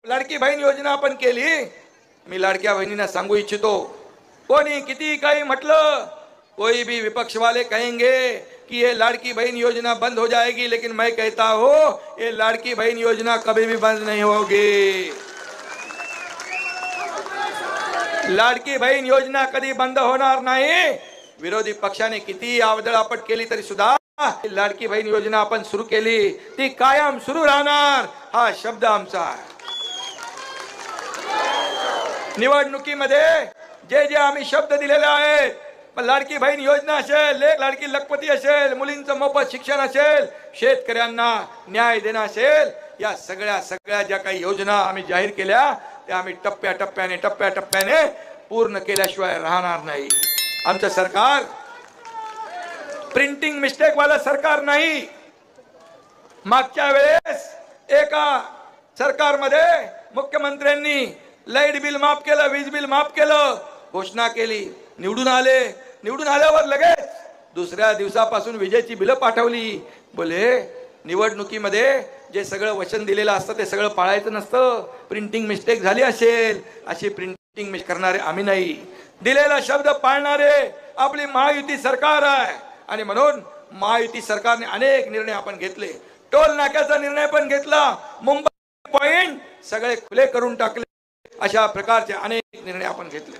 लाडकी बहीण योजना आपण केली। मी लाडक्या बहिणींना सांगू इच्छितो, कोणी किती काही म्हटलं, कोई भी विपक्ष वाले कहेंगे कि ये लाड़की बहन योजना बंद हो जाएगी, लेकिन मैं कहता हूं ये लाड़की बहन योजना कभी भी बंद नहीं होगी। लाडकी बहीण योजना कधी बंद होणार नाही। विरोधी पक्षाने किती आवदळापट केली तरी सुद्धा लाडकी बहीण योजना आपण सुरू केली, ती कायम सुरू राहणार, हा शब्द आमचा आहे। निवडणुकीमध्ये जे जे आम्ही शब्द दिलेले आहेत, लाडकी बहीण योजना असेल, लेक लाडकी लखपती असेल, मुलींचं मोफत शिक्षण असेल, शेतकऱ्यांना न्याय देणं असेल, या सगळ्या ज्या काही योजना आम्ही जाहीर केल्या त्या आम्ही टप्प्याटप्प्याने पूर्ण केल्याशिवाय राहणार नाही। आमचं सरकार प्रिंटिंग मिस्टेक वाला सरकार नाही। मागच्या वेळेस एका सरकारमध्ये मुख्यमंत्र्यांनी लाईट बिल माफ केलं, वीज बिल माफ केलं, घोषणा केली, निवडून आले, निवडून आल्यावर लगेच दुसऱ्या दिवसापासून विजेची बिलं पाठवली। बोले निवडणुकीमध्ये जे सगळं वचन दिलेलं असतं ते सगळं पाळायचं नसतं, प्रिंटिंग मिस्टेक झाली असेल, अशी प्रिंटिंग मिस्टेक करणारे आम्ही नाही, दिलेला शब्द पाळणारे आपली महायुती सरकार आहे। आणि म्हणून महायुती सरकारने अनेक निर्णय आपण घेतले, टोल नाक्याचा निर्णय पण घेतला, मुंबई पॉइंट सगळे खुले करून टाकले, अशा प्रकारचे अनेक निर्णय आपण घेतले।